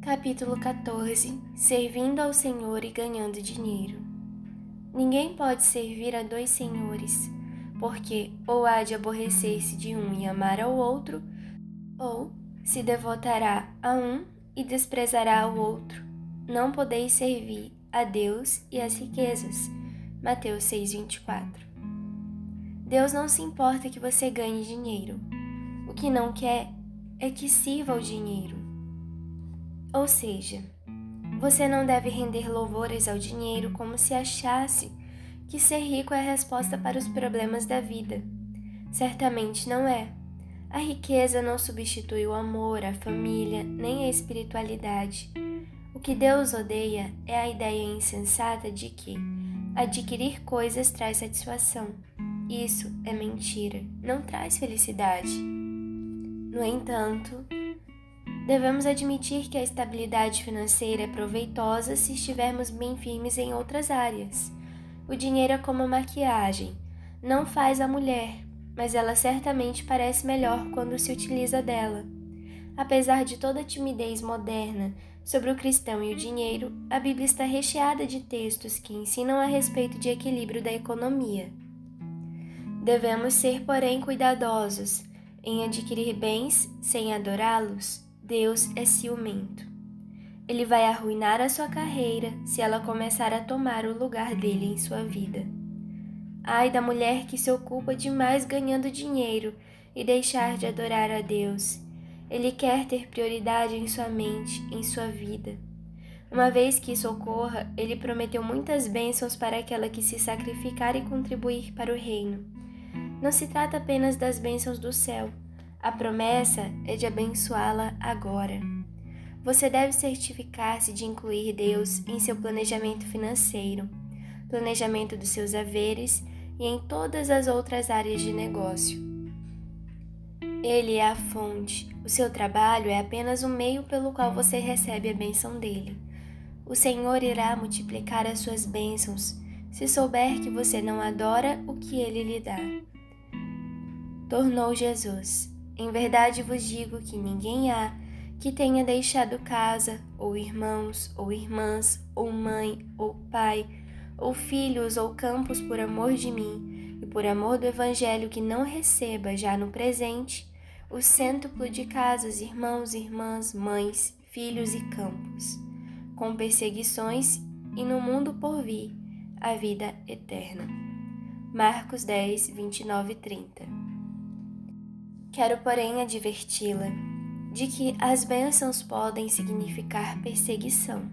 Capítulo 14. Servindo ao Senhor e ganhando dinheiro. Ninguém pode servir a dois senhores, porque ou há de aborrecer-se de um e amar ao outro, ou se devotará a um e desprezará o outro. Não podeis servir a Deus e às riquezas. Mateus 6:24. Deus não se importa que você ganhe dinheiro. O que não quer é que sirva ao dinheiro. Ou seja, você não deve render louvores ao dinheiro como se achasse que ser rico é a resposta para os problemas da vida. Certamente não é. A riqueza não substitui o amor, a família, nem a espiritualidade. O que Deus odeia é a ideia insensata de que adquirir coisas traz satisfação. Isso é mentira, não traz felicidade. No entanto, devemos admitir que a estabilidade financeira é proveitosa se estivermos bem firmes em outras áreas. O dinheiro é como maquiagem, não faz a mulher, mas ela certamente parece melhor quando se utiliza dela. Apesar de toda a timidez moderna sobre o cristão e o dinheiro, a Bíblia está recheada de textos que ensinam a respeito de equilíbrio da economia. Devemos ser, porém, cuidadosos em adquirir bens sem adorá-los. Deus é ciumento. Ele vai arruinar a sua carreira se ela começar a tomar o lugar dele em sua vida. Ai da mulher que se ocupa demais ganhando dinheiro e deixar de adorar a Deus. Ele quer ter prioridade em sua mente, em sua vida. Uma vez que isso ocorra, ele prometeu muitas bênçãos para aquela que se sacrificar e contribuir para o reino. Não se trata apenas das bênçãos do céu. A promessa é de abençoá-la agora. Você deve certificar-se de incluir Deus em seu planejamento financeiro, planejamento dos seus haveres e em todas as outras áreas de negócio. Ele é a fonte. O seu trabalho é apenas o meio pelo qual você recebe a bênção dele. O Senhor irá multiplicar as suas bênçãos se souber que você não adora o que ele lhe dá. Tornou Jesus: em verdade vos digo que ninguém há que tenha deixado casa, ou irmãos, ou irmãs, ou mãe, ou pai, ou filhos, ou campos por amor de mim, e por amor do Evangelho que não receba já no presente o cêntuplo de casas, irmãos, irmãs, mães, filhos e campos, com perseguições e no mundo por vir a vida eterna. Marcos 10, 29 e 30. Quero, porém, adverti-la de que as bênçãos podem significar perseguição.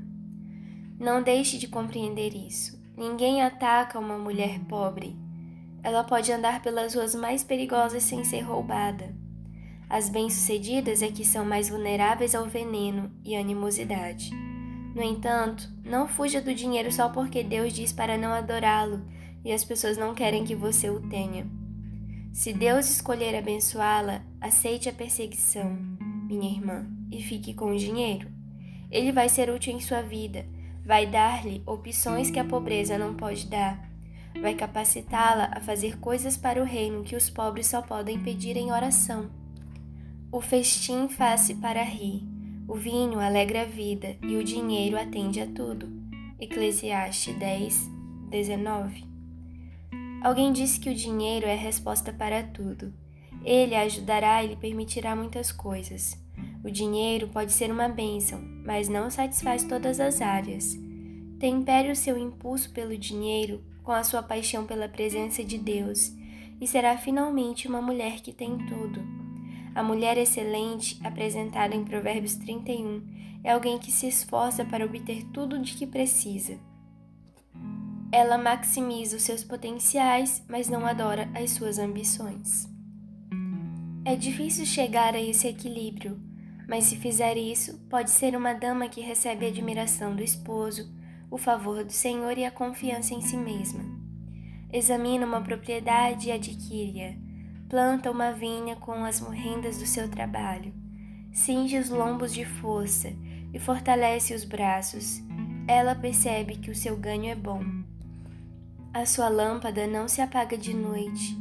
Não deixe de compreender isso. Ninguém ataca uma mulher pobre. Ela pode andar pelas ruas mais perigosas sem ser roubada. As bem-sucedidas é que são mais vulneráveis ao veneno e animosidade. No entanto, não fuja do dinheiro só porque Deus diz para não adorá-lo e as pessoas não querem que você o tenha. Se Deus escolher abençoá-la, aceite a perseguição, minha irmã, e fique com o dinheiro. Ele vai ser útil em sua vida, vai dar-lhe opções que a pobreza não pode dar, vai capacitá-la a fazer coisas para o reino que os pobres só podem pedir em oração. O festim faz-se para rir, o vinho alegra a vida e o dinheiro atende a tudo. Eclesiastes 10, 19. Alguém disse que o dinheiro é a resposta para tudo. Ele a ajudará e lhe permitirá muitas coisas. O dinheiro pode ser uma bênção, mas não satisfaz todas as áreas. Tempere o seu impulso pelo dinheiro com a sua paixão pela presença de Deus e será finalmente uma mulher que tem tudo. A mulher excelente, apresentada em Provérbios 31, é alguém que se esforça para obter tudo de que precisa. Ela maximiza os seus potenciais, mas não adora as suas ambições. É difícil chegar a esse equilíbrio, mas se fizer isso, pode ser uma dama que recebe a admiração do esposo, o favor do Senhor e a confiança em si mesma. Examina uma propriedade e adquire-a. Planta uma vinha com as rendas do seu trabalho. Cinge os lombos de força e fortalece os braços. Ela percebe que o seu ganho é bom. A sua lâmpada não se apaga de noite.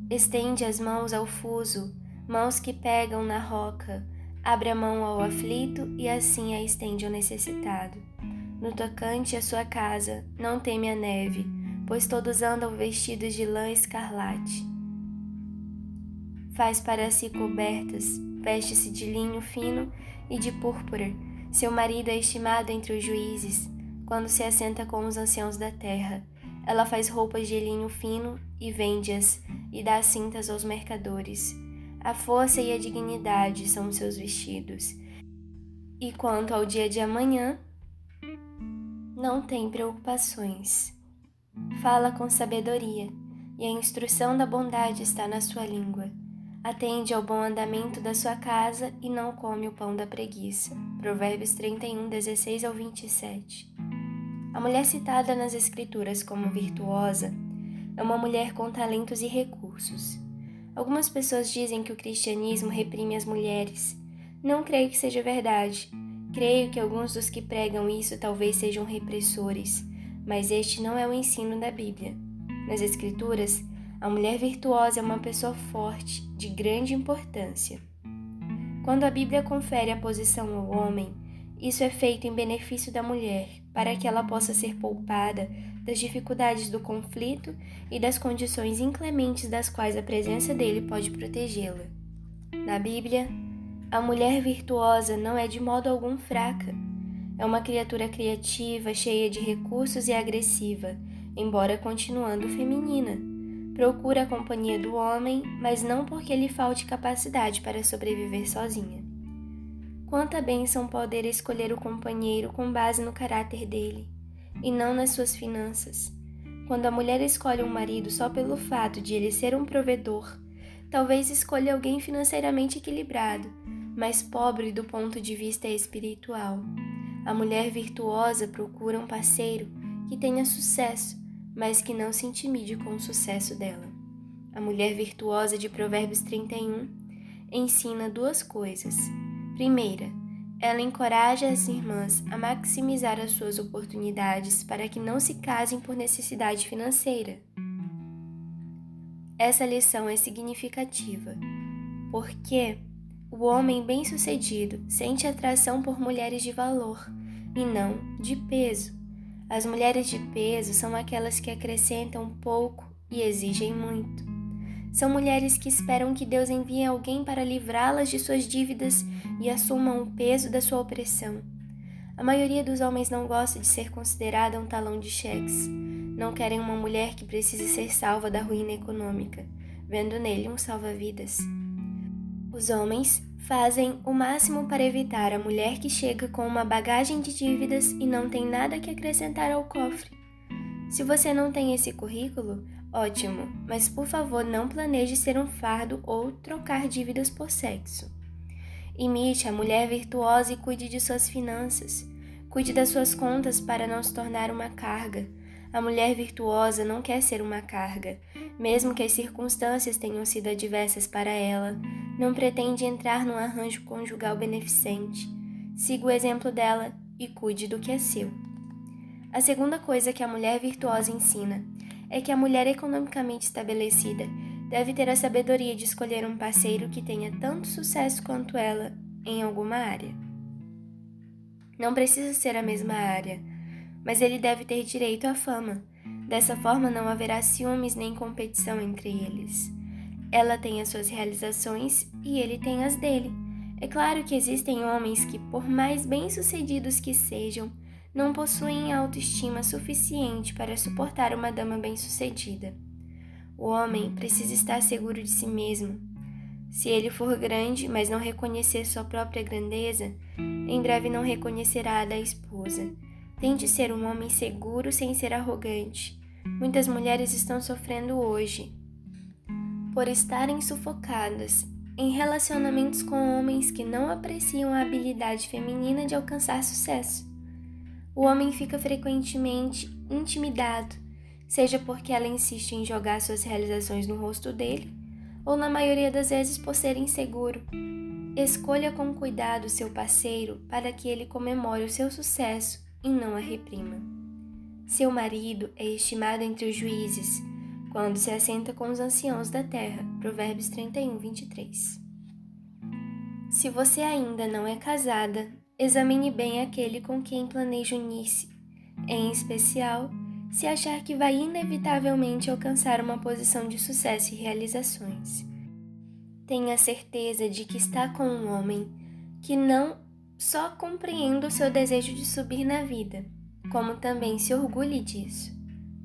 Estende as mãos ao fuso, mãos que pegam na roca, Abre a mão ao aflito e assim a estende ao necessitado. No tocante à sua casa, não teme a neve, pois todos andam vestidos de lã escarlate. Faz para si cobertas, veste-se de linho fino e de púrpura. Seu marido é estimado entre os juízes, quando se assenta com os anciãos da terra. Ela faz roupas de linho fino e vende-as, e dá cintas aos mercadores. A força e a dignidade são os seus vestidos. E quanto ao dia de amanhã, não tem preocupações. Fala com sabedoria, e a instrução da bondade está na sua língua. Atende ao bom andamento da sua casa e não come o pão da preguiça. Provérbios 31, 16 ao 27. A mulher citada nas Escrituras como virtuosa é uma mulher com talentos e recursos. Algumas pessoas dizem que o cristianismo reprime as mulheres. Não creio que seja verdade. Creio que alguns dos que pregam isso talvez sejam repressores, mas este não é o ensino da Bíblia. Nas Escrituras, a mulher virtuosa é uma pessoa forte, de grande importância. Quando a Bíblia confere a posição ao homem, isso é feito em benefício da mulher, para que ela possa ser poupada das dificuldades do conflito e das condições inclementes das quais a presença dele pode protegê-la. Na Bíblia, a mulher virtuosa não é de modo algum fraca. É uma criatura criativa, cheia de recursos e agressiva, embora continuando feminina. Procura a companhia do homem, mas não porque lhe falte capacidade para sobreviver sozinha. Quanta bênção poder escolher o companheiro com base no caráter dele, e não nas suas finanças. Quando a mulher escolhe um marido só pelo fato de ele ser um provedor, talvez escolha alguém financeiramente equilibrado, mas pobre do ponto de vista espiritual. A mulher virtuosa procura um parceiro que tenha sucesso, mas que não se intimide com o sucesso dela. A mulher virtuosa de Provérbios 31 ensina duas coisas. Primeira, ela encoraja as irmãs a maximizar as suas oportunidades para que não se casem por necessidade financeira. Essa lição é significativa, porque o homem bem-sucedido sente atração por mulheres de valor e não de peso. As mulheres de peso são aquelas que acrescentam pouco e exigem muito. São mulheres que esperam que Deus envie alguém para livrá-las de suas dívidas e assumam o peso da sua opressão. A maioria dos homens não gosta de ser considerada um talão de cheques. Não querem uma mulher que precise ser salva da ruína econômica, vendo nele um salva-vidas. Os homens fazem o máximo para evitar a mulher que chega com uma bagagem de dívidas e não tem nada que acrescentar ao cofre. Se você não tem esse currículo, ótimo, mas por favor não planeje ser um fardo ou trocar dívidas por sexo. Imite a mulher virtuosa e cuide de suas finanças. Cuide das suas contas para não se tornar uma carga. A mulher virtuosa não quer ser uma carga, mesmo que as circunstâncias tenham sido adversas para ela. Não pretende entrar num arranjo conjugal beneficente. Siga o exemplo dela e cuide do que é seu. A segunda coisa que a mulher virtuosa ensina é que a mulher economicamente estabelecida deve ter a sabedoria de escolher um parceiro que tenha tanto sucesso quanto ela em alguma área. Não precisa ser a mesma área, mas ele deve ter direito à fama. Dessa forma não haverá ciúmes nem competição entre eles. Ela tem as suas realizações e ele tem as dele. É claro que existem homens que, por mais bem-sucedidos que sejam, não possuem autoestima suficiente para suportar uma dama bem-sucedida. O homem precisa estar seguro de si mesmo. Se ele for grande, mas não reconhecer sua própria grandeza, em breve não reconhecerá a da esposa. Tente ser um homem seguro sem ser arrogante. Muitas mulheres estão sofrendo hoje por estarem sufocadas em relacionamentos com homens que não apreciam a habilidade feminina de alcançar sucesso. O homem fica frequentemente intimidado, seja porque ela insiste em jogar suas realizações no rosto dele, ou na maioria das vezes por ser inseguro. Escolha com cuidado seu parceiro para que ele comemore o seu sucesso e não a reprima. Seu marido é estimado entre os juízes, quando se assenta com os anciãos da terra. Provérbios 31, 23. Se você ainda não é casada, examine bem aquele com quem planeja unir-se, em especial se achar que vai inevitavelmente alcançar uma posição de sucesso e realizações. Tenha certeza de que está com um homem que não só compreenda o seu desejo de subir na vida, como também se orgulhe disso.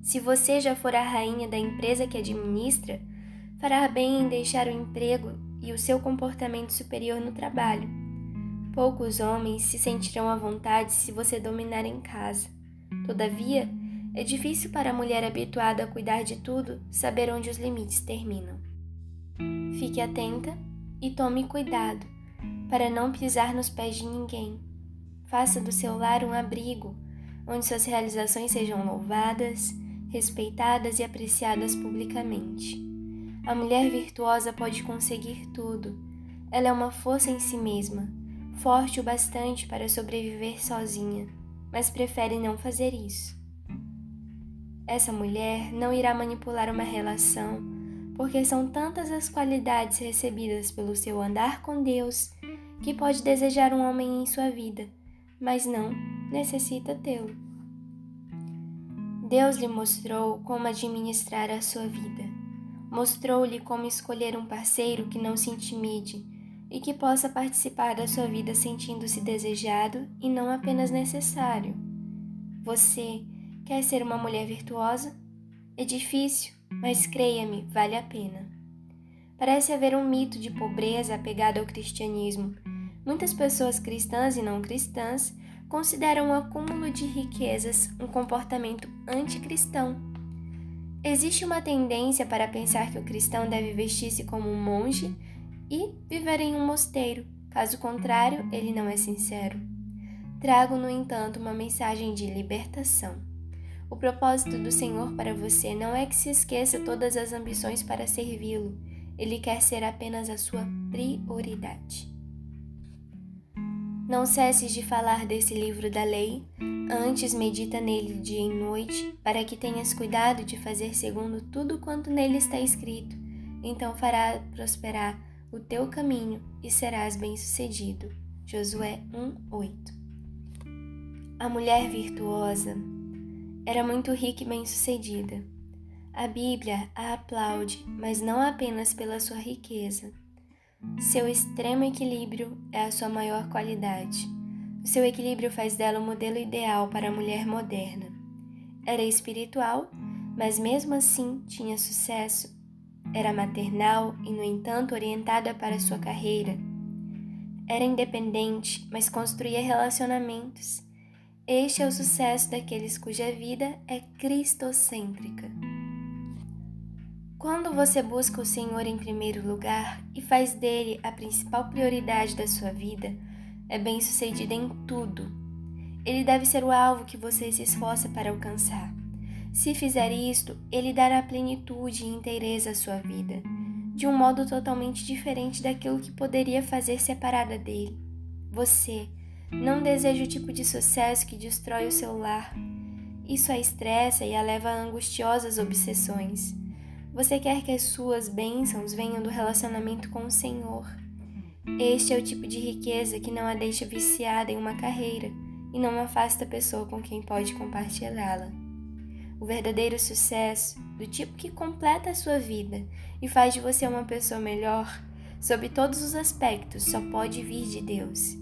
Se você já for a rainha da empresa que administra, fará bem em deixar o emprego e o seu comportamento superior no trabalho. Poucos homens se sentirão à vontade se você dominar em casa. Todavia, é difícil para a mulher habituada a cuidar de tudo saber onde os limites terminam. Fique atenta e tome cuidado para não pisar nos pés de ninguém. Faça do seu lar um abrigo, onde suas realizações sejam louvadas, respeitadas e apreciadas publicamente. A mulher virtuosa pode conseguir tudo. Ela é uma força em si mesma, forte o bastante para sobreviver sozinha, mas prefere não fazer isso. Essa mulher não irá manipular uma relação, porque são tantas as qualidades recebidas pelo seu andar com Deus que pode desejar um homem em sua vida, mas não necessita tê-lo. Deus lhe mostrou como administrar a sua vida. Mostrou-lhe como escolher um parceiro que não se intimide e que possa participar da sua vida sentindo-se desejado e não apenas necessário. Você quer ser uma mulher virtuosa? É difícil, mas creia-me, vale a pena. Parece haver um mito de pobreza apegado ao cristianismo. Muitas pessoas cristãs e não cristãs consideram o acúmulo de riquezas um comportamento anticristão. Existe uma tendência para pensar que o cristão deve vestir-se como um monge e viver em um mosteiro, caso contrário, ele não é sincero. Trago, no entanto, uma mensagem de libertação. O propósito do Senhor para você não é que se esqueça todas as ambições para servi-lo. Ele quer ser apenas a sua prioridade. Não cesses de falar desse livro da lei, antes medita nele dia e noite, para que tenhas cuidado de fazer segundo tudo quanto nele está escrito. Então fará prosperar o teu caminho e serás bem-sucedido. Josué 1:8. A mulher virtuosa era muito rica e bem-sucedida. A Bíblia a aplaude, mas não apenas pela sua riqueza. Seu extremo equilíbrio é a sua maior qualidade. O seu equilíbrio faz dela o modelo ideal para a mulher moderna. Era espiritual, mas mesmo assim tinha sucesso. Era maternal e, no entanto, orientada para sua carreira. Era independente, mas construía relacionamentos. Este é o sucesso daqueles cuja vida é cristocêntrica. Quando você busca o Senhor em primeiro lugar e faz dele a principal prioridade da sua vida, é bem-sucedida em tudo. Ele deve ser o alvo que você se esforça para alcançar. Se fizer isto, ele dará plenitude e inteireza à sua vida, de um modo totalmente diferente daquilo que poderia fazer separada dele. Você não deseja o tipo de sucesso que destrói o seu lar. Isso a estressa e a leva a angustiosas obsessões. Você quer que as suas bênçãos venham do relacionamento com o Senhor. Este é o tipo de riqueza que não a deixa viciada em uma carreira e não afasta a pessoa com quem pode compartilhá-la. O verdadeiro sucesso, do tipo que completa a sua vida e faz de você uma pessoa melhor, sob todos os aspectos, só pode vir de Deus.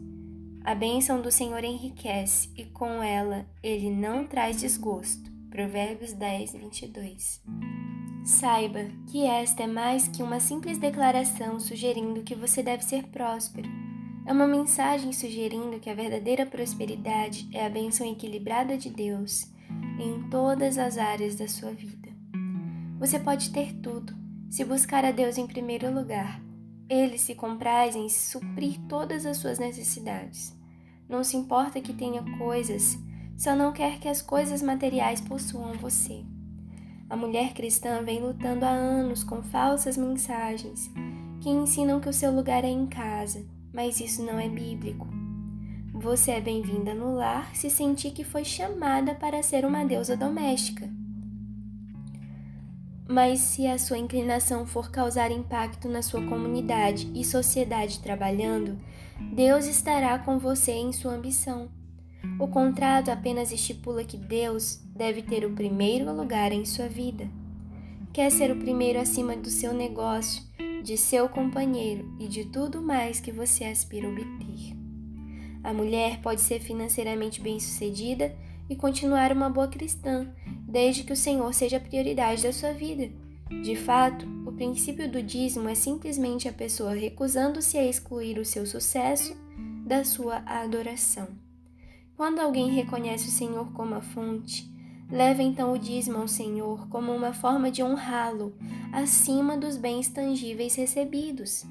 A bênção do Senhor enriquece e com ela ele não traz desgosto. Provérbios 10:22. Saiba que esta é mais que uma simples declaração sugerindo que você deve ser próspero. É uma mensagem sugerindo que a verdadeira prosperidade é a bênção equilibrada de Deus em todas as áreas da sua vida. Você pode ter tudo se buscar a Deus em primeiro lugar. Ele se compraz em suprir todas as suas necessidades. Não se importa que tenha coisas, só não quer que as coisas materiais possuam você. A mulher cristã vem lutando há anos com falsas mensagens que ensinam que o seu lugar é em casa, mas isso não é bíblico. Você é bem-vinda no lar se sentir que foi chamada para ser uma deusa doméstica. Mas se a sua inclinação for causar impacto na sua comunidade e sociedade trabalhando, Deus estará com você em sua ambição. O contrato apenas estipula que Deus deve ter o primeiro lugar em sua vida. Quer ser o primeiro acima do seu negócio, de seu companheiro e de tudo mais que você aspira a obter. A mulher pode ser financeiramente bem-sucedida e continuar uma boa cristã, desde que o Senhor seja a prioridade da sua vida. De fato, o princípio do dízimo é simplesmente a pessoa recusando-se a excluir o seu sucesso da sua adoração. Quando alguém reconhece o Senhor como a fonte, leva então o dízimo ao Senhor como uma forma de honrá-lo acima dos bens tangíveis recebidos.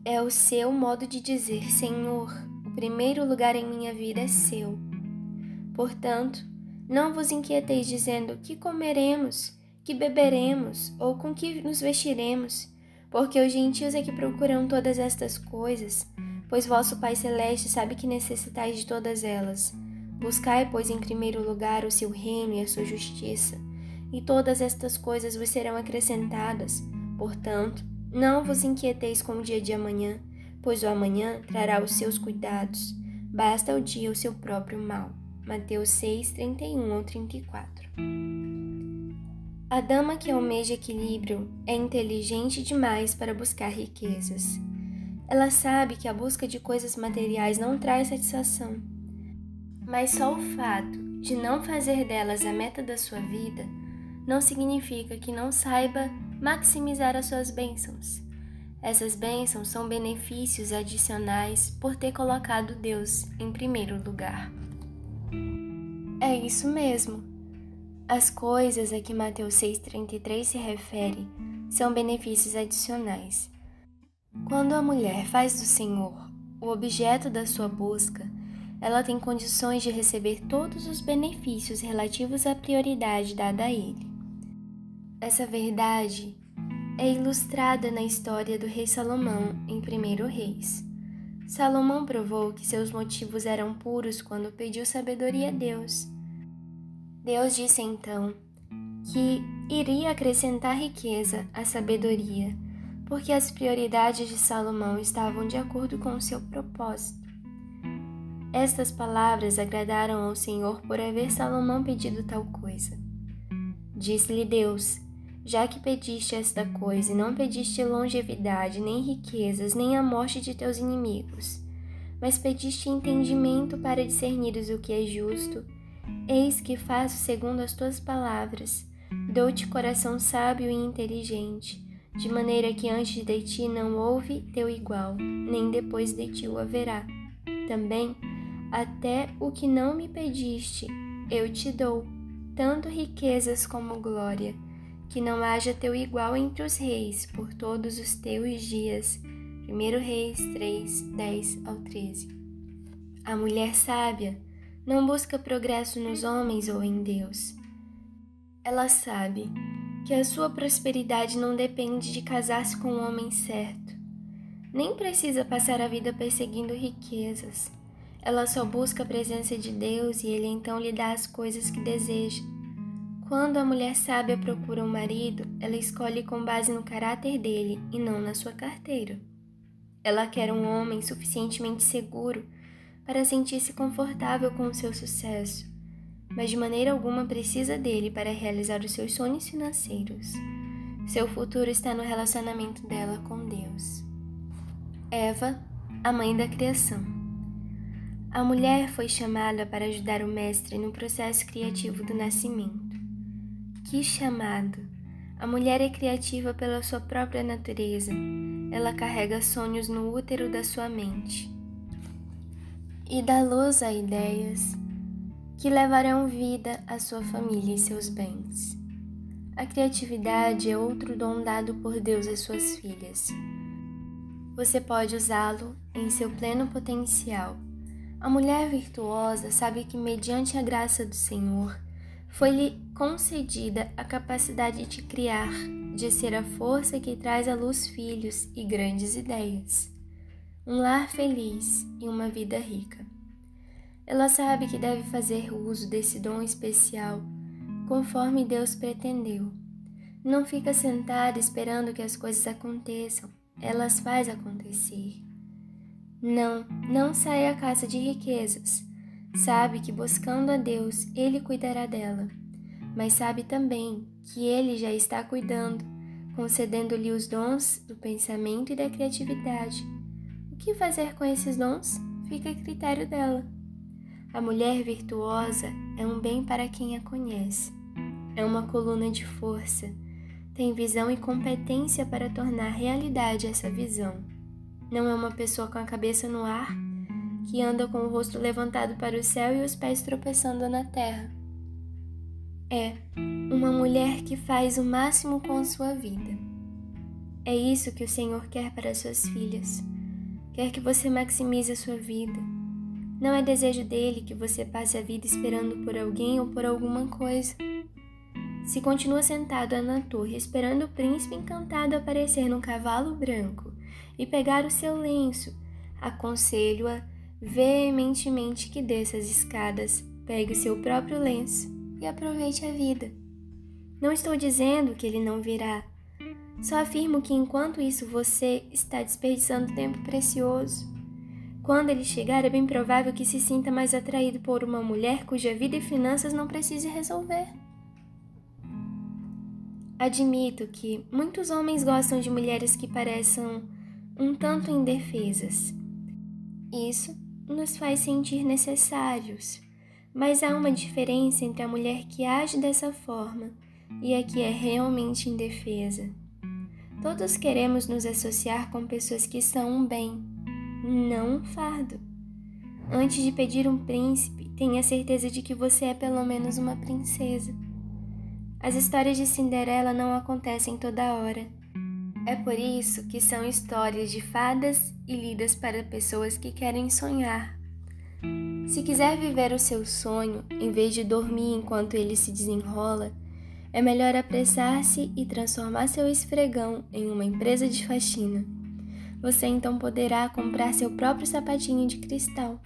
É o seu modo de dizer: Senhor, o primeiro lugar em minha vida é seu. Portanto, não vos inquieteis dizendo: que comeremos, que beberemos ou com que nos vestiremos, porque os gentios é que procuram todas estas coisas, pois vosso Pai Celeste sabe que necessitais de todas elas. Buscai, pois, em primeiro lugar o seu reino e a sua justiça, e todas estas coisas vos serão acrescentadas. Portanto, não vos inquieteis com o dia de amanhã, pois o amanhã trará os seus cuidados. Basta ao dia o seu próprio mal. Mateus 6, 31 ao 34. A dama que almeja equilíbrio é inteligente demais para buscar riquezas. Ela sabe que a busca de coisas materiais não traz satisfação. Mas só o fato de não fazer delas a meta da sua vida não significa que não saiba maximizar as suas bênçãos. Essas bênçãos são benefícios adicionais por ter colocado Deus em primeiro lugar. É isso mesmo. As coisas a que Mateus 6,33 se refere são benefícios adicionais. Quando a mulher faz do Senhor o objeto da sua busca, ela tem condições de receber todos os benefícios relativos à prioridade dada a Ele. Essa verdade é ilustrada na história do rei Salomão em 1 Reis. Salomão provou que seus motivos eram puros quando pediu sabedoria a Deus. Deus disse então que iria acrescentar riqueza à sabedoria, porque as prioridades de Salomão estavam de acordo com o seu propósito. Estas palavras agradaram ao Senhor por haver Salomão pedido tal coisa. Disse-lhe Deus: já que pediste esta coisa e não pediste longevidade, nem riquezas, nem a morte de teus inimigos, mas pediste entendimento para discernires o que é justo, eis que faço segundo as tuas palavras. Dou-te coração sábio e inteligente, de maneira que antes de ti não houve teu igual, nem depois de ti o haverá. Também, até o que não me pediste, eu te dou, tanto riquezas como glória, que não haja teu igual entre os reis por todos os teus dias. 1 Reis 3, 10 ao 13. A mulher sábia não busca progresso nos homens ou em Deus. Ela sabe que a sua prosperidade não depende de casar-se com o homem certo. Nem precisa passar a vida perseguindo riquezas. Ela só busca a presença de Deus e Ele então lhe dá as coisas que deseja. Quando a mulher sábia procura um marido, ela escolhe com base no caráter dele e não na sua carteira. Ela quer um homem suficientemente seguro para sentir-se confortável com o seu sucesso, mas de maneira alguma precisa dele para realizar os seus sonhos financeiros. Seu futuro está no relacionamento dela com Deus. Eva, a mãe da criação. A mulher foi chamada para ajudar o mestre no processo criativo do nascimento. Que chamado! A mulher é criativa pela sua própria natureza. Ela carrega sonhos no útero da sua mente e dá luz a ideias que levarão vida à sua família e seus bens. A criatividade é outro dom dado por Deus às suas filhas. Você pode usá-lo em seu pleno potencial. A mulher virtuosa sabe que, mediante a graça do Senhor, foi-lhe concedida a capacidade de criar, de ser a força que traz à luz filhos e grandes ideias, um lar feliz e uma vida rica. Ela sabe que deve fazer uso desse dom especial conforme Deus pretendeu. Não fica sentada esperando que as coisas aconteçam, ela as faz acontecer. Não sai à caça de riquezas. Sabe que buscando a Deus, Ele cuidará dela, mas sabe também que Ele já está cuidando, concedendo-lhe os dons do pensamento e da criatividade. O que fazer com esses dons fica a critério dela. A mulher virtuosa é um bem para quem a conhece. É uma coluna de força. Tem visão e competência para tornar realidade essa visão. Não é uma pessoa com a cabeça no ar, que anda com o rosto levantado para o céu e os pés tropeçando na terra. É uma mulher que faz o máximo com a sua vida. É isso que o Senhor quer para suas filhas. Quer que você maximize a sua vida. Não é desejo dele que você passe a vida esperando por alguém ou por alguma coisa. Se continua sentada na torre esperando o príncipe encantado aparecer num cavalo branco e pegar o seu lenço, aconselho-a veementemente que desça as escadas, pegue o seu próprio lenço e aproveite a vida. Não estou dizendo que ele não virá. Só afirmo que enquanto isso você está desperdiçando tempo precioso. Quando ele chegar, é bem provável que se sinta mais atraído por uma mulher cuja vida e finanças não precise resolver. Admito que muitos homens gostam de mulheres que pareçam um tanto indefesas. Isso nos faz sentir necessários, mas há uma diferença entre a mulher que age dessa forma e a que é realmente indefesa. Todos queremos nos associar com pessoas que são um bem, não um fardo. Antes de pedir um príncipe, tenha certeza de que você é pelo menos uma princesa. As histórias de Cinderela não acontecem toda hora. É por isso que são histórias de fadas e lidas para pessoas que querem sonhar. Se quiser viver o seu sonho, em vez de dormir enquanto ele se desenrola, é melhor apressar-se e transformar seu esfregão em uma empresa de faxina. Você então poderá comprar seu próprio sapatinho de cristal.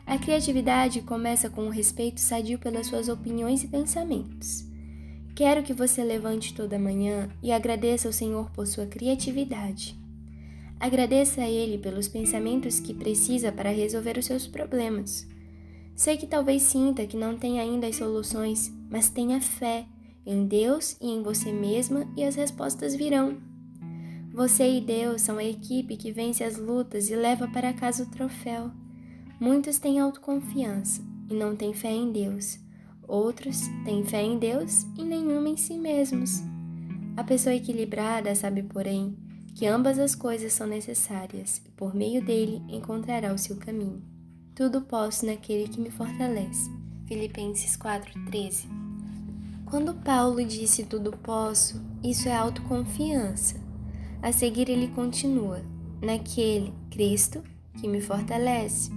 A criatividade começa com o respeito sadio pelas suas opiniões e pensamentos. Quero que você levante toda manhã e agradeça ao Senhor por sua criatividade. Agradeça a Ele pelos pensamentos que precisa para resolver os seus problemas. Sei que talvez sinta que não tem ainda as soluções, mas tenha fé em Deus e em você mesma e as respostas virão. Você e Deus são a equipe que vence as lutas e leva para casa o troféu. Muitos têm autoconfiança e não têm fé em Deus. Outros têm fé em Deus e nenhuma em si mesmos. A pessoa equilibrada sabe, porém, que ambas as coisas são necessárias e por meio dele encontrará o seu caminho. Tudo posso naquele que me fortalece. Filipenses 4:13. Quando Paulo disse tudo posso, isso é autoconfiança. A seguir ele continua, naquele, Cristo, que me fortalece.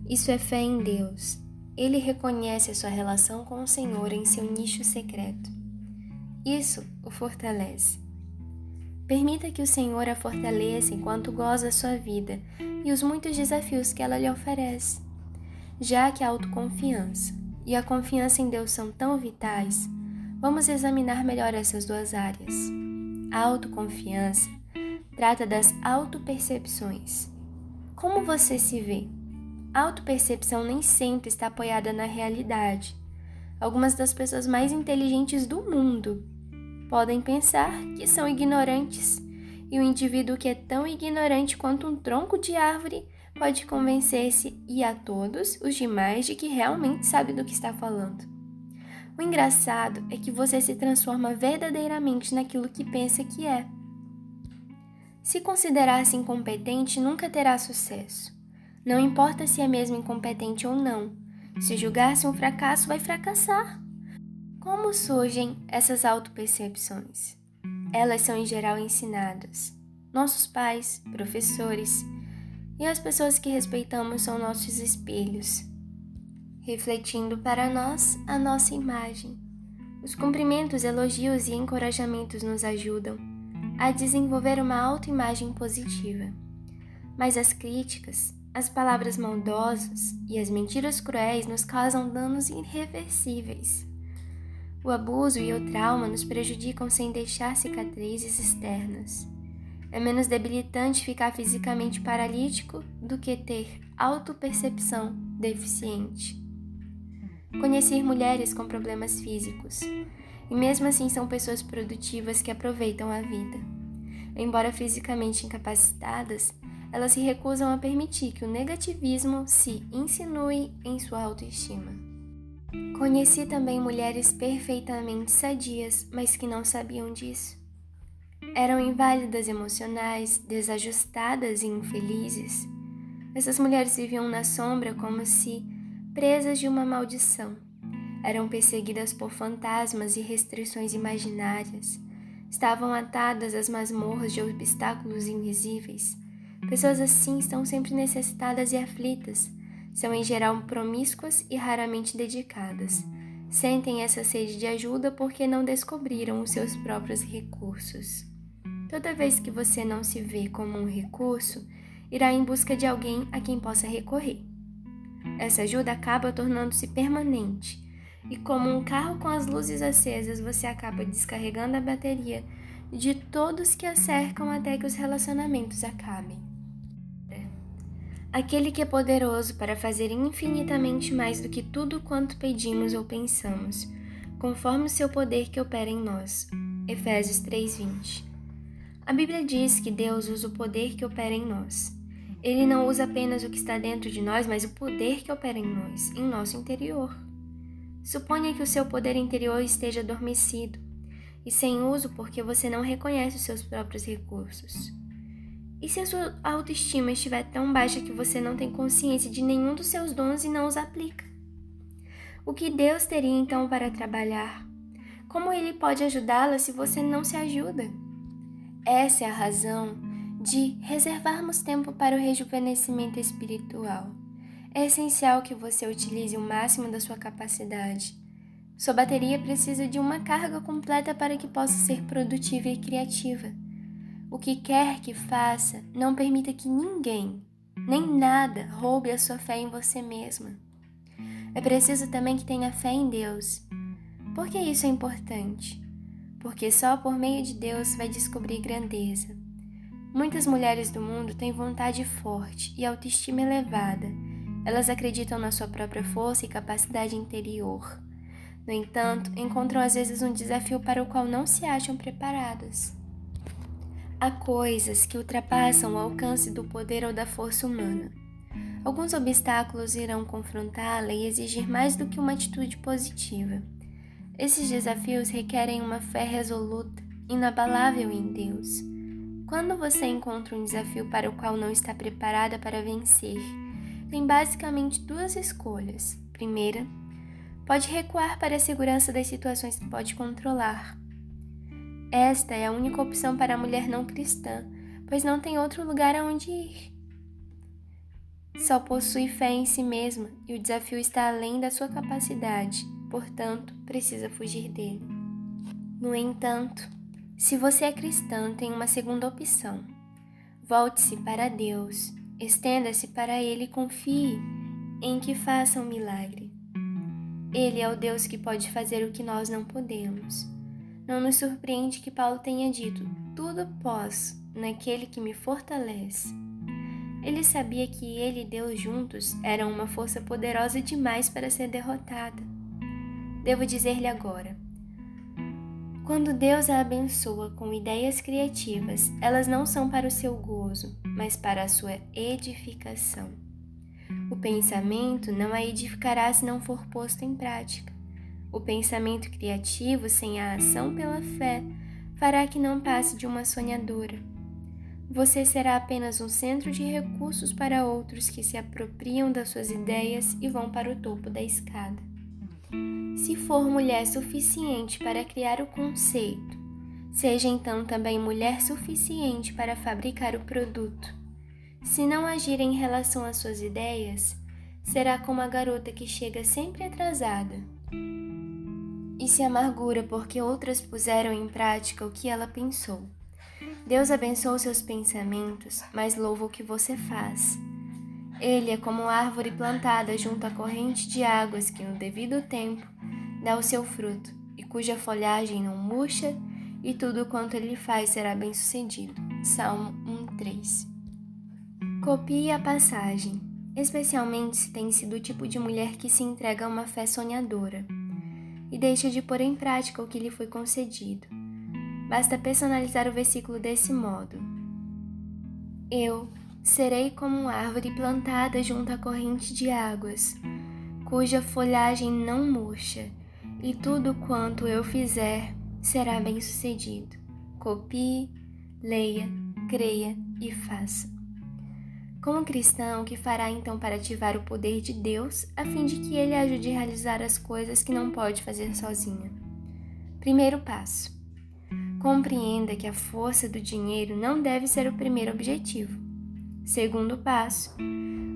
Isso é fé em Deus. Ele reconhece a sua relação com o Senhor em seu nicho secreto. Isso o fortalece. Permita que o Senhor a fortaleça enquanto goza a sua vida e os muitos desafios que ela lhe oferece. Já que a autoconfiança e a confiança em Deus são tão vitais, vamos examinar melhor essas duas áreas. A autoconfiança trata das autopercepções. Como você se vê? A autopercepção nem sempre está apoiada na realidade. Algumas das pessoas mais inteligentes do mundo podem pensar que são ignorantes, e o indivíduo que é tão ignorante quanto um tronco de árvore pode convencer-se e a todos os demais de que realmente sabe do que está falando. O engraçado é que você se transforma verdadeiramente naquilo que pensa que é. Se considerar-se incompetente, nunca terá sucesso. Não importa se é mesmo incompetente ou não. Se julgar-se um fracasso, vai fracassar. Como surgem essas autopercepções? Elas são em geral ensinadas. Nossos pais, professores e as pessoas que respeitamos são nossos espelhos, refletindo para nós a nossa imagem. Os cumprimentos, elogios e encorajamentos nos ajudam a desenvolver uma autoimagem positiva. Mas as críticas, as palavras maldosas e as mentiras cruéis nos causam danos irreversíveis. O abuso e o trauma nos prejudicam sem deixar cicatrizes externas. É menos debilitante ficar fisicamente paralítico do que ter autopercepção deficiente. Conheci mulheres com problemas físicos, e mesmo assim são pessoas produtivas que aproveitam a vida. Embora fisicamente incapacitadas, elas se recusam a permitir que o negativismo se insinue em sua autoestima. Conheci também mulheres perfeitamente sadias, mas que não sabiam disso. Eram inválidas emocionais, desajustadas e infelizes. Essas mulheres viviam na sombra como se presas de uma maldição. Eram perseguidas por fantasmas e restrições imaginárias. Estavam atadas às masmorras de obstáculos invisíveis. Pessoas assim estão sempre necessitadas e aflitas. São em geral promíscuas e raramente dedicadas. Sentem essa sede de ajuda porque não descobriram os seus próprios recursos. Toda vez que você não se vê como um recurso, irá em busca de alguém a quem possa recorrer. Essa ajuda acaba tornando-se permanente, e como um carro com as luzes acesas, você acaba descarregando a bateria de todos que a cercam até que os relacionamentos acabem. Aquele que é poderoso para fazer infinitamente mais do que tudo quanto pedimos ou pensamos, conforme o seu poder que opera em nós. Efésios 3:20. A Bíblia diz que Deus usa o poder que opera em nós. Ele não usa apenas o que está dentro de nós, mas o poder que opera em nós, em nosso interior. Suponha que o seu poder interior esteja adormecido e sem uso porque você não reconhece os seus próprios recursos. E se a sua autoestima estiver tão baixa que você não tem consciência de nenhum dos seus dons e não os aplica? O que Deus teria então para trabalhar? Como Ele pode ajudá-la se você não se ajuda? Essa é a razão de reservarmos tempo para o rejuvenescimento espiritual. É essencial que você utilize o máximo da sua capacidade. Sua bateria precisa de uma carga completa para que possa ser produtiva e criativa. O que quer que faça, não permita que ninguém, nem nada, roube a sua fé em você mesma. É preciso também que tenha fé em Deus. Por que isso é importante? Porque só por meio de Deus vai descobrir grandeza. Muitas mulheres do mundo têm vontade forte e autoestima elevada. Elas acreditam na sua própria força e capacidade interior. No entanto, encontram às vezes um desafio para o qual não se acham preparadas. Há coisas que ultrapassam o alcance do poder ou da força humana. Alguns obstáculos irão confrontá-la e exigir mais do que uma atitude positiva. Esses desafios requerem uma fé resoluta, inabalável em Deus. Quando você encontra um desafio para o qual não está preparada para vencer, tem basicamente duas escolhas. Primeira, pode recuar para a segurança das situações que pode controlar. Esta é a única opção para a mulher não cristã, pois não tem outro lugar aonde ir. Só possui fé em si mesma e o desafio está além da sua capacidade, portanto, precisa fugir dele. No entanto, se você é cristã, tem uma segunda opção. Volte-se para Deus, estenda-se para Ele e confie em que faça um milagre. Ele é o Deus que pode fazer o que nós não podemos. Não nos surpreende que Paulo tenha dito: tudo posso naquele que me fortalece. Ele sabia que ele e Deus juntos eram uma força poderosa demais para ser derrotada. Devo dizer-lhe agora: quando Deus a abençoa com ideias criativas, elas não são para o seu gozo, mas para a sua edificação. O pensamento não a edificará se não for posto em prática. O pensamento criativo, sem a ação pela fé, fará que não passe de uma sonhadora. Você será apenas um centro de recursos para outros que se apropriam das suas ideias e vão para o topo da escada. Se for mulher suficiente para criar o conceito, seja então também mulher suficiente para fabricar o produto. Se não agir em relação às suas ideias, será como a garota que chega sempre atrasada e se amargura porque outras puseram em prática o que ela pensou. Deus abençoa seus pensamentos, mas louva o que você faz. Ele é como árvore plantada junto à corrente de águas que, no devido tempo, dá o seu fruto, e cuja folhagem não murcha, e tudo quanto ele faz será bem-sucedido. Salmo 1:3. Copie a passagem, especialmente se tem sido o tipo de mulher que se entrega a uma fé sonhadora e deixa de pôr em prática o que lhe foi concedido. Basta personalizar o versículo desse modo: Eu serei como uma árvore plantada junto à corrente de águas, cuja folhagem não murcha, e tudo quanto eu fizer será bem-sucedido. Copie, leia, creia e faça. Como cristão, o que fará então para ativar o poder de Deus, a fim de que Ele ajude a realizar as coisas que não pode fazer sozinha? Primeiro passo: compreenda que a força do dinheiro não deve ser o primeiro objetivo. Segundo passo: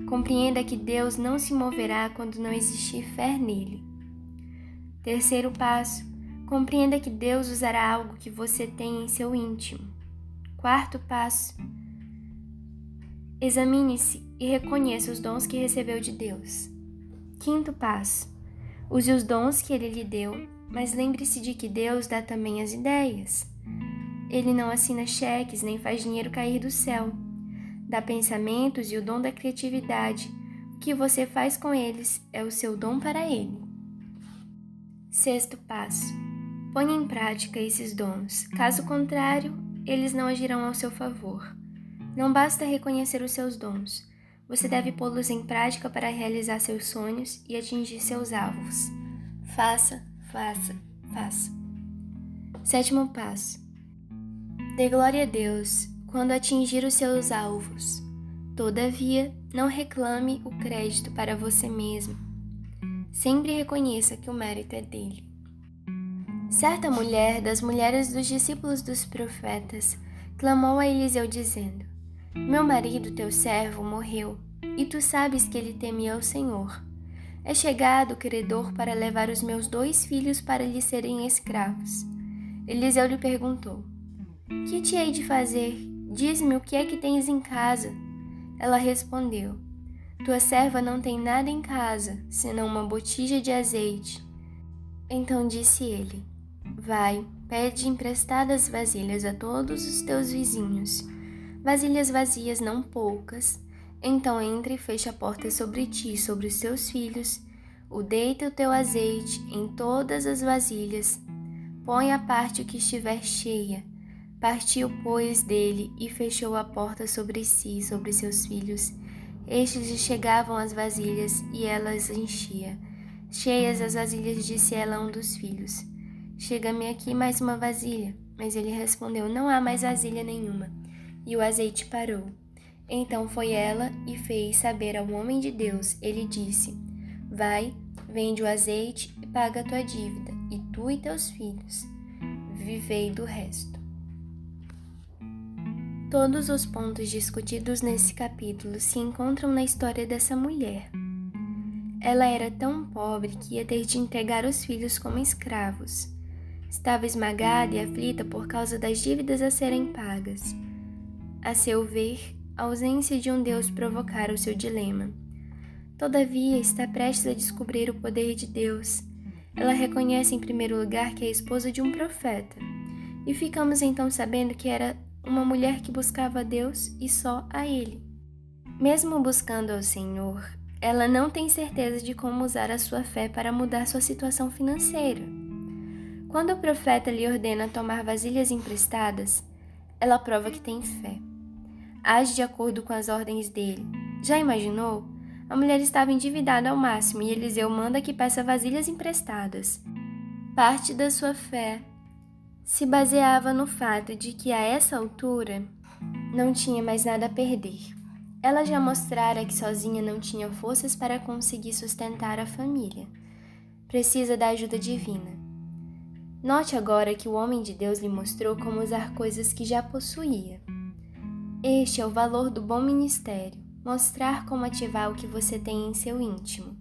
compreenda que Deus não se moverá quando não existir fé nele. Terceiro passo: compreenda que Deus usará algo que você tem em seu íntimo. Quarto passo: examine-se e reconheça os dons que recebeu de Deus. Quinto passo: use os dons que Ele lhe deu, mas lembre-se de que Deus dá também as ideias. Ele não assina cheques nem faz dinheiro cair do céu. Dá pensamentos e o dom da criatividade. O que você faz com eles é o seu dom para Ele. Sexto passo: ponha em prática esses dons. Caso contrário, eles não agirão ao seu favor. Não basta reconhecer os seus dons. Você deve pô-los em prática para realizar seus sonhos e atingir seus alvos. Faça, faça, faça. Sétimo passo: dê glória a Deus quando atingir os seus alvos. Todavia, não reclame o crédito para você mesmo. Sempre reconheça que o mérito é dele. Certa mulher, das mulheres dos discípulos dos profetas, clamou a Eliseu dizendo: Meu marido, teu servo, morreu, e tu sabes que ele temia ao Senhor. É chegado o credor para levar os meus 2 filhos para lhe serem escravos. Eliseu lhe perguntou: Que te hei de fazer? Diz-me o que é que tens em casa. Ela respondeu: Tua serva não tem nada em casa, senão uma botija de azeite. Então disse ele: Vai, pede emprestadas vasilhas a todos os teus vizinhos, vasilhas vazias não poucas. Então entra e fecha a porta sobre ti e sobre os teus filhos, deita o teu azeite em todas as vasilhas, põe à parte o que estiver cheia. Partiu, pois, dele e fechou a porta sobre si e sobre seus filhos. Estes lhe chegavam as vasilhas e ela as enchia. Cheias as vasilhas, disse ela a um dos filhos: Chega-me aqui mais uma vasilha. Mas ele respondeu: Não há mais vasilha nenhuma. E o azeite parou. Então foi ela e fez saber ao homem de Deus. Ele disse: Vai, vende o azeite e paga a tua dívida, e tu e teus filhos vivei do resto. Todos os pontos discutidos nesse capítulo se encontram na história dessa mulher. Ela era tão pobre que ia ter de entregar os filhos como escravos. Estava esmagada e aflita por causa das dívidas a serem pagas. A seu ver, a ausência de um Deus provocara o seu dilema. Todavia, está prestes a descobrir o poder de Deus. Ela reconhece em primeiro lugar que é esposa de um profeta. E ficamos então sabendo que era uma mulher que buscava a Deus e só a Ele. Mesmo buscando ao Senhor, ela não tem certeza de como usar a sua fé para mudar sua situação financeira. Quando o profeta lhe ordena tomar vasilhas emprestadas, ela prova que tem fé. Age de acordo com as ordens dele. Já imaginou? A mulher estava endividada ao máximo e Eliseu manda que peça vasilhas emprestadas. Parte da sua fé se baseava no fato de que a essa altura não tinha mais nada a perder. Ela já mostrara que sozinha não tinha forças para conseguir sustentar a família. Precisa da ajuda divina. Note agora que o homem de Deus lhe mostrou como usar coisas que já possuía. Este é o valor do bom ministério, mostrar como ativar o que você tem em seu íntimo.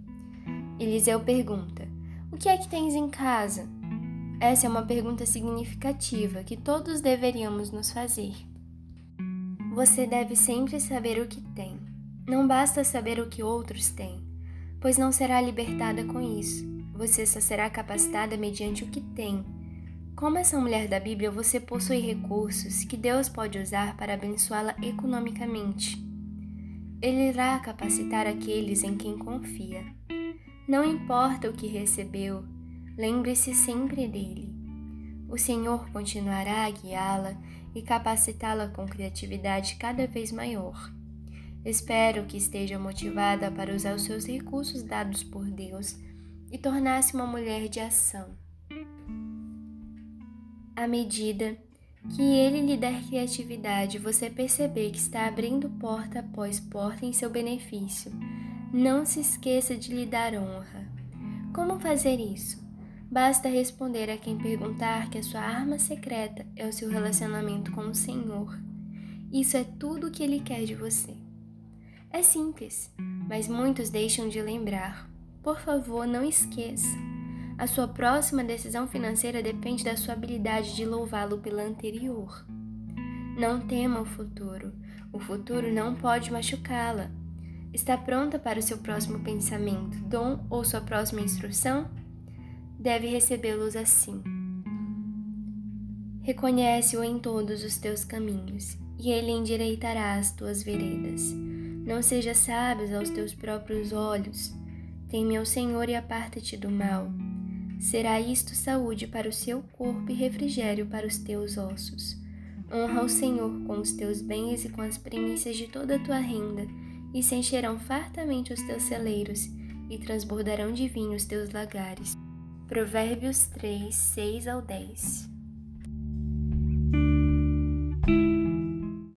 Eliseu pergunta: O que é que tens em casa? Essa é uma pergunta significativa que todos deveríamos nos fazer. Você deve sempre saber o que tem. Não basta saber o que outros têm, pois não será libertada com isso. Você só será capacitada mediante o que tem. Como essa mulher da Bíblia, você possui recursos que Deus pode usar para abençoá-la economicamente. Ele irá capacitar aqueles em quem confia. Não importa o que recebeu, lembre-se sempre dele. O Senhor continuará a guiá-la e capacitá-la com criatividade cada vez maior. Espero que esteja motivada para usar os seus recursos dados por Deus e tornar-se uma mulher de ação. À medida que Ele lhe der criatividade, você perceber que está abrindo porta após porta em seu benefício. Não se esqueça de lhe dar honra. Como fazer isso? Basta responder a quem perguntar que a sua arma secreta é o seu relacionamento com o Senhor. Isso é tudo o que Ele quer de você. É simples, mas muitos deixam de lembrar. Por favor, não esqueça. A sua próxima decisão financeira depende da sua habilidade de louvá-lo pela anterior. Não tema o futuro. O futuro não pode machucá-la. Está pronta para o seu próximo pensamento, dom ou sua próxima instrução? Deve recebê-los assim. Reconhece-o em todos os teus caminhos, e ele endireitará as tuas veredas. Não sejas sábio aos teus próprios olhos. Teme ao Senhor e aparta-te do mal. Será isto saúde para o seu corpo e refrigério para os teus ossos. Honra o Senhor com os teus bens e com as primícias de toda a tua renda, e se encherão fartamente os teus celeiros, e transbordarão de vinho os teus lagares. Provérbios 3, 6 ao 10.